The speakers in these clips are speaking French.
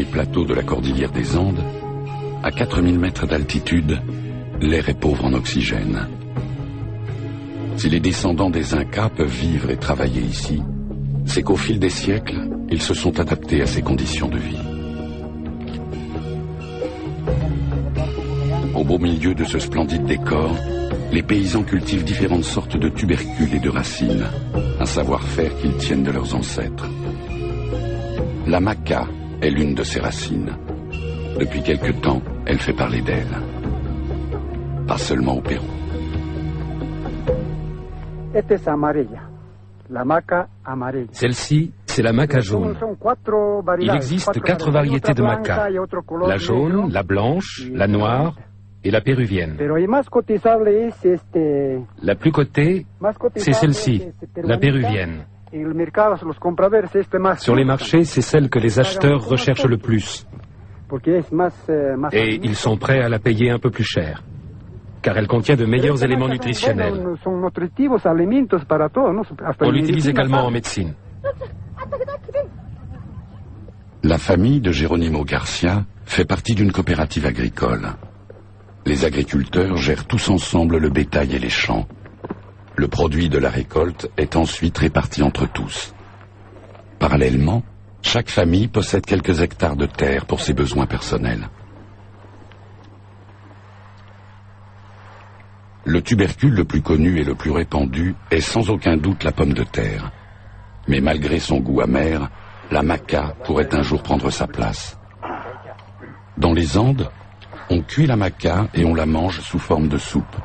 plateaux de la cordillère des Andes, à 4000 mètres d'altitude, l'air est pauvre en oxygène. Si les descendants des Incas peuvent vivre et travailler ici, c'est qu'au fil des siècles, ils se sont adaptés à ces conditions de vie. Au beau milieu de ce splendide décor, les paysans cultivent différentes sortes de tubercules et de racines, un savoir-faire qu'ils tiennent de leurs ancêtres. La maca est l'une de ces racines. Depuis quelque temps, elle fait parler d'elle. Pas seulement au Pérou. Celle-ci, c'est la maca jaune. Il existe 4 variétés de maca. La jaune, la blanche, la noire et la péruvienne. La plus cotée, c'est celle-ci, la péruvienne. Sur les marchés, c'est celle que les acheteurs recherchent le plus. Et ils sont prêts à la payer un peu plus cher, car elle contient de meilleurs éléments nutritionnels. On l'utilise également en médecine. La famille de Geronimo Garcia fait partie d'une coopérative agricole. Les agriculteurs gèrent tous ensemble le bétail et les champs. Le produit de la récolte est ensuite réparti entre tous. Parallèlement, chaque famille possède quelques hectares de terre pour ses besoins personnels. Le tubercule le plus connu et le plus répandu est sans aucun doute la pomme de terre. Mais malgré son goût amer, la maca pourrait un jour prendre sa place. Dans les Andes, on cuit la maca et on la mange sous forme de soupe.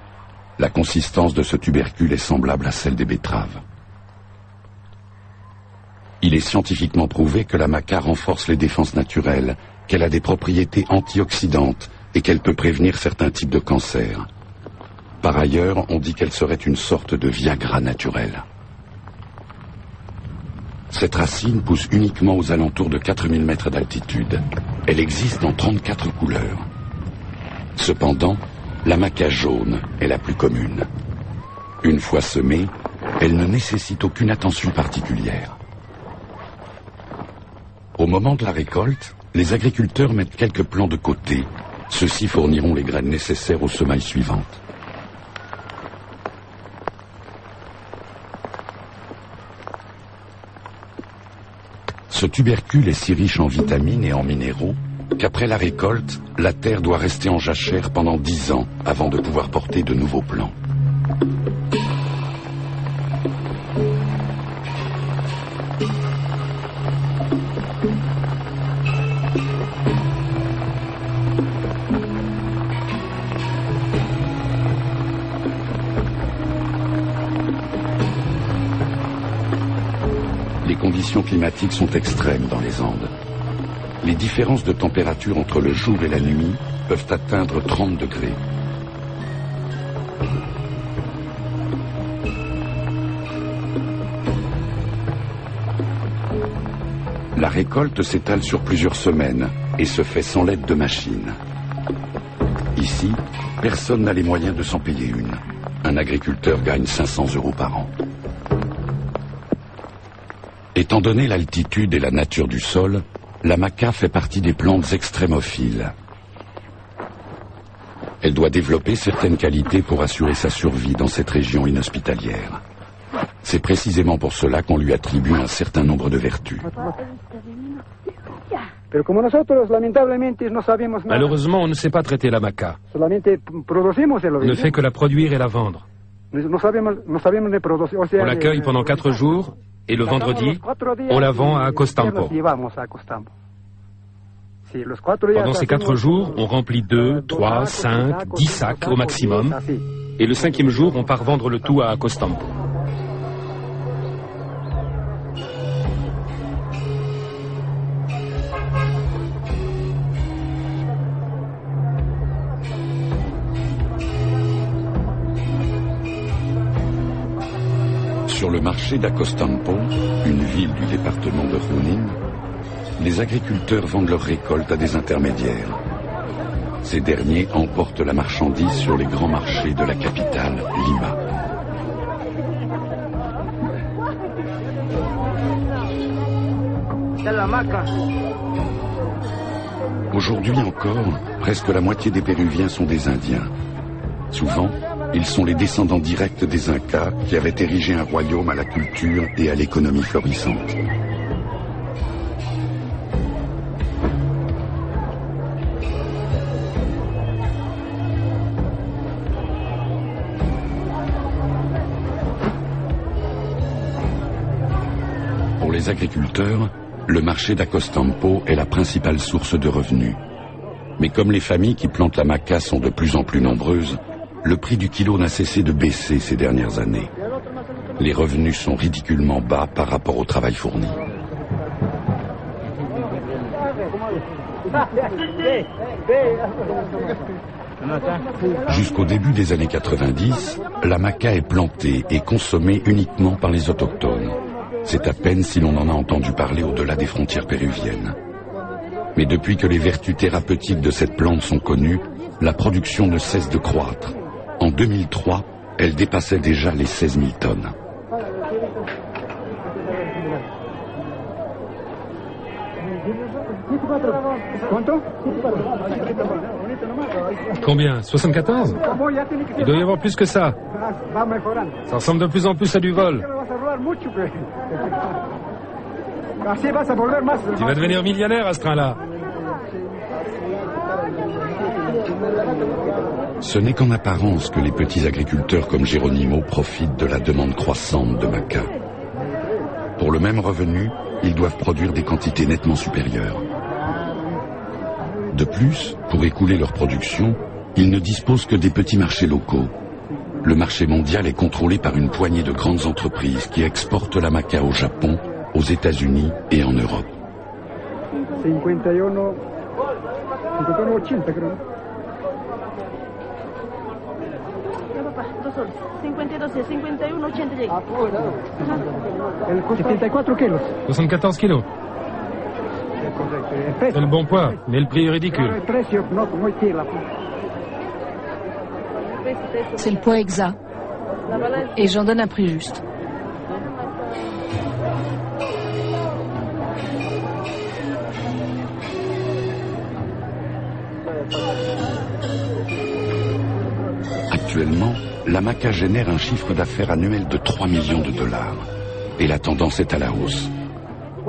La consistance de ce tubercule est semblable à celle des betteraves. Il est scientifiquement prouvé que la maca renforce les défenses naturelles, qu'elle a des propriétés antioxydantes et qu'elle peut prévenir certains types de cancers. Par ailleurs, on dit qu'elle serait une sorte de Viagra naturel. Cette racine pousse uniquement aux alentours de 4000 mètres d'altitude. Elle existe en 34 couleurs. Cependant, la maca jaune est la plus commune. Une fois semée, elle ne nécessite aucune attention particulière. Au moment de la récolte, les agriculteurs mettent quelques plants de côté. Ceux-ci fourniront les graines nécessaires aux semailles suivantes. Ce tubercule est si riche en vitamines et en minéraux qu'après la récolte, la terre doit rester en jachère pendant 10 ans avant de pouvoir porter de nouveaux plants. Les conditions climatiques sont extrêmes dans les Andes. Les différences de température entre le jour et la nuit peuvent atteindre 30 degrés. La récolte s'étale sur plusieurs semaines et se fait sans l'aide de machines. Ici, personne n'a les moyens de s'en payer une. Un agriculteur gagne 500 € par an. Étant donné l'altitude et la nature du sol, la maca fait partie des plantes extrémophiles. Elle doit développer certaines qualités pour assurer sa survie dans cette région inhospitalière. C'est précisément pour cela qu'on lui attribue un certain nombre de vertus. Malheureusement, on ne sait pas traiter la maca. On ne fait que la produire et la vendre. On l'accueille pendant 4 jours et le vendredi, on la vend à Acostampo. Pendant ces 4 jours, on remplit 2, 3, 5, 10 sacs au maximum. Et le 5e jour, on part vendre le tout à Acostampo. Sur le marché d'Acostampo, une ville du département de Junín, les agriculteurs vendent leurs récoltes à des intermédiaires. Ces derniers emportent la marchandise sur les grands marchés de la capitale, Lima. Aujourd'hui encore, presque la moitié des Péruviens sont des Indiens. Souvent, ils sont les descendants directs des Incas qui avaient érigé un royaume à la culture et à l'économie florissante. Pour les agriculteurs, le marché d'Acostampo est la principale source de revenus. Mais comme les familles qui plantent la maca sont de plus en plus nombreuses, le prix du kilo n'a cessé de baisser ces dernières années. Les revenus sont ridiculement bas par rapport au travail fourni. Jusqu'au début des années 90, la maca est plantée et consommée uniquement par les autochtones. C'est à peine si l'on en a entendu parler au-delà des frontières péruviennes. Mais depuis que les vertus thérapeutiques de cette plante sont connues, la production ne cesse de croître. En 2003, elle dépassait déjà les 16 000 tonnes. Combien? 74? Il doit y avoir plus que ça. Ça ressemble de plus en plus à du vol. Tu vas devenir millionnaire à ce train-là. Ce n'est qu'en apparence que les petits agriculteurs comme Geronimo profitent de la demande croissante de maca. Pour le même revenu, ils doivent produire des quantités nettement supérieures. De plus, pour écouler leur production, ils ne disposent que des petits marchés locaux. Le marché mondial est contrôlé par une poignée de grandes entreprises qui exportent la maca au Japon, aux États-Unis et en Europe. 74 kilos. C'est le bon poids, mais le prix est ridicule. C'est le poids exact. Et j'en donne un prix juste. Actuellement, la maca génère un chiffre d'affaires annuel de 3 millions de dollars. Et la tendance est à la hausse.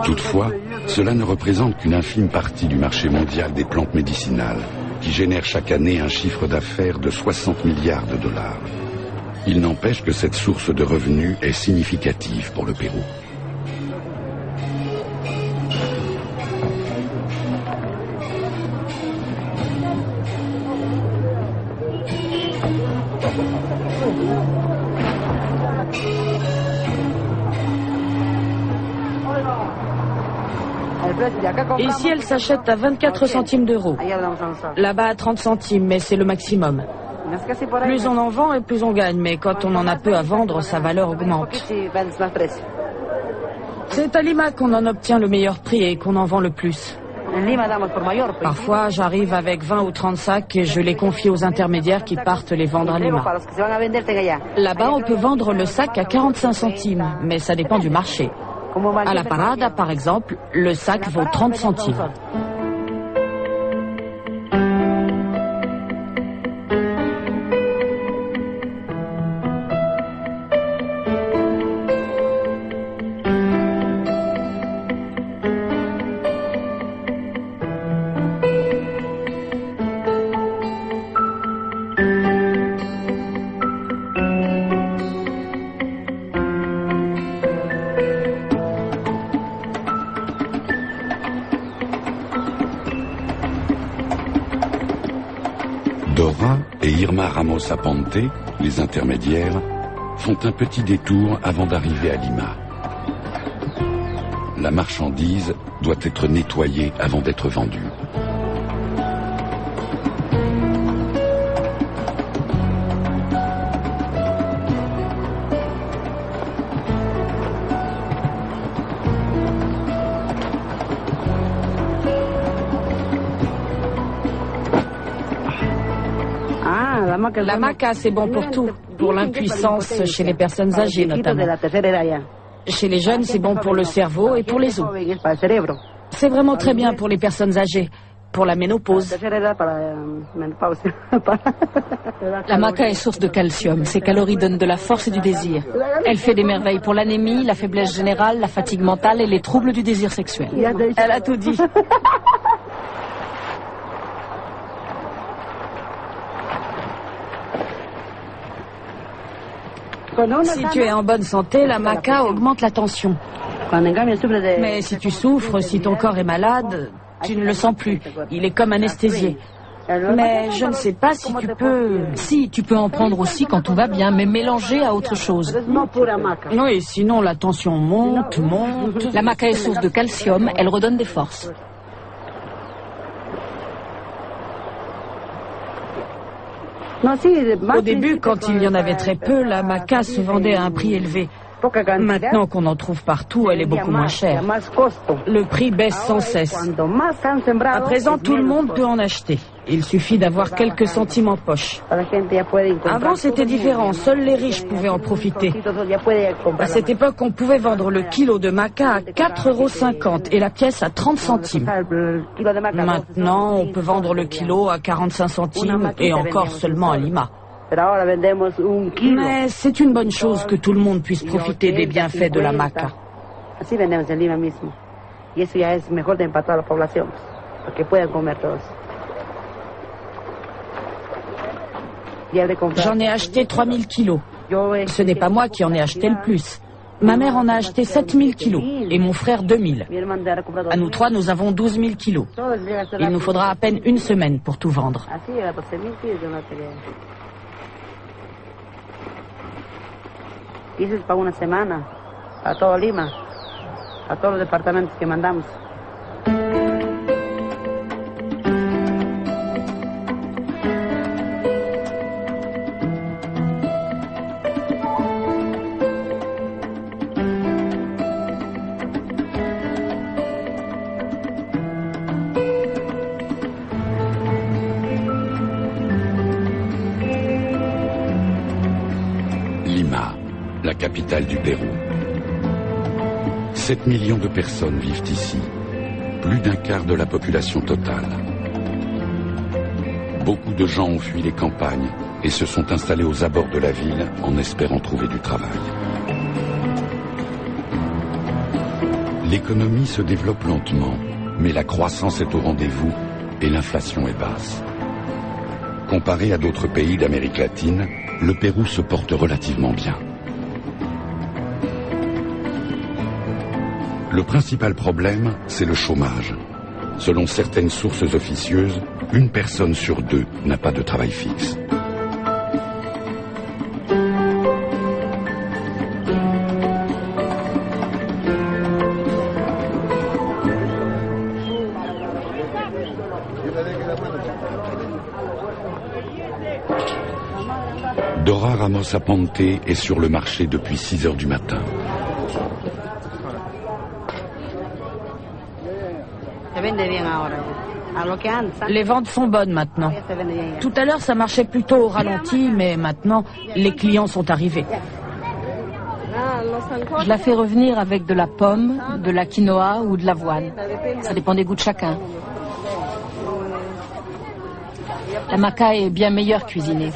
Toutefois, cela ne représente qu'une infime partie du marché mondial des plantes médicinales, qui génère chaque année un chiffre d'affaires de 60 milliards de dollars. Il n'empêche que cette source de revenus est significative pour le Pérou. Ici, elle s'achète à 24 centimes d'euros. Là-bas, à 30 centimes, mais c'est le maximum. Plus on en vend et plus on gagne, mais quand on en a peu à vendre, sa valeur augmente. C'est à Lima qu'on en obtient le meilleur prix et qu'on en vend le plus. Parfois, j'arrive avec 20 ou 30 sacs et je les confie aux intermédiaires qui partent les vendre à Lima. Là-bas, on peut vendre le sac à 45 centimes, mais ça dépend du marché. À la Parada, par exemple, le sac vaut 30 centimes. Dora et Irma Ramos Aponte, les intermédiaires, font un petit détour avant d'arriver à Lima. La marchandise doit être nettoyée avant d'être vendue. La maca, c'est bon pour tout, pour l'impuissance chez les personnes âgées notamment. Chez les jeunes, c'est bon pour le cerveau et pour les os. C'est vraiment très bien pour les personnes âgées. pour la ménopause. La maca est source de calcium. Ces calories donnent de la force et du désir. Elle fait des merveilles pour l'anémie, la faiblesse générale, la fatigue mentale et les troubles du désir sexuel. Elle a tout dit. Si tu es en bonne santé, la maca augmente la tension. Mais si tu souffres, si ton corps est malade, tu ne le sens plus. Il est comme anesthésié. Mais je ne sais pas si tu peux... Si, tu peux en prendre aussi quand tout va bien, mais mélanger à autre chose. Oui, sinon la tension monte. La maca est source de calcium, elle redonne des forces. Au début, quand il y en avait très peu, la maca se vendait à un prix élevé. Maintenant qu'on en trouve partout, elle est beaucoup moins chère. Le prix baisse sans cesse. À présent, tout le monde peut en acheter. Il suffit d'avoir quelques centimes en poche. Avant, c'était différent. Seuls les riches pouvaient en profiter. À cette époque, on pouvait vendre le kilo de maca à 4,50 € et la pièce à 30 centimes. Maintenant, on peut vendre le kilo à 45 centimes et encore seulement à Lima. Mais c'est une bonne chose que tout le monde puisse profiter des bienfaits de la maca. J'en ai acheté 3000 kilos. Ce n'est pas moi qui en ai acheté le plus. Ma mère en a acheté 7000 kilos et mon frère 2000. À nous trois, nous avons 12 000 kilos. Il nous faudra à peine une semaine pour tout vendre. Eso es para una semana, a todo Lima, a todos los departamentos que mandamos. Lima, la capitale du Pérou. 7 millions de personnes vivent ici, plus d'un quart de la population totale. Beaucoup de gens ont fui les campagnes et se sont installés aux abords de la ville en espérant trouver du travail. L'économie se développe lentement, mais la croissance est au rendez-vous et l'inflation est basse. Comparé à d'autres pays d'Amérique latine, le Pérou se porte relativement bien. Le principal problème, c'est le chômage. Selon certaines sources officieuses, une personne sur deux n'a pas de travail fixe. Dora Ramos Aponte est sur le marché depuis 6 heures du matin. Les ventes sont bonnes maintenant. Tout à l'heure, ça marchait plutôt au ralenti, mais maintenant, les clients sont arrivés. Je la fais revenir avec de la pomme, de la quinoa ou de l'avoine. Ça dépend des goûts de chacun. La maca est bien meilleure cuisinée.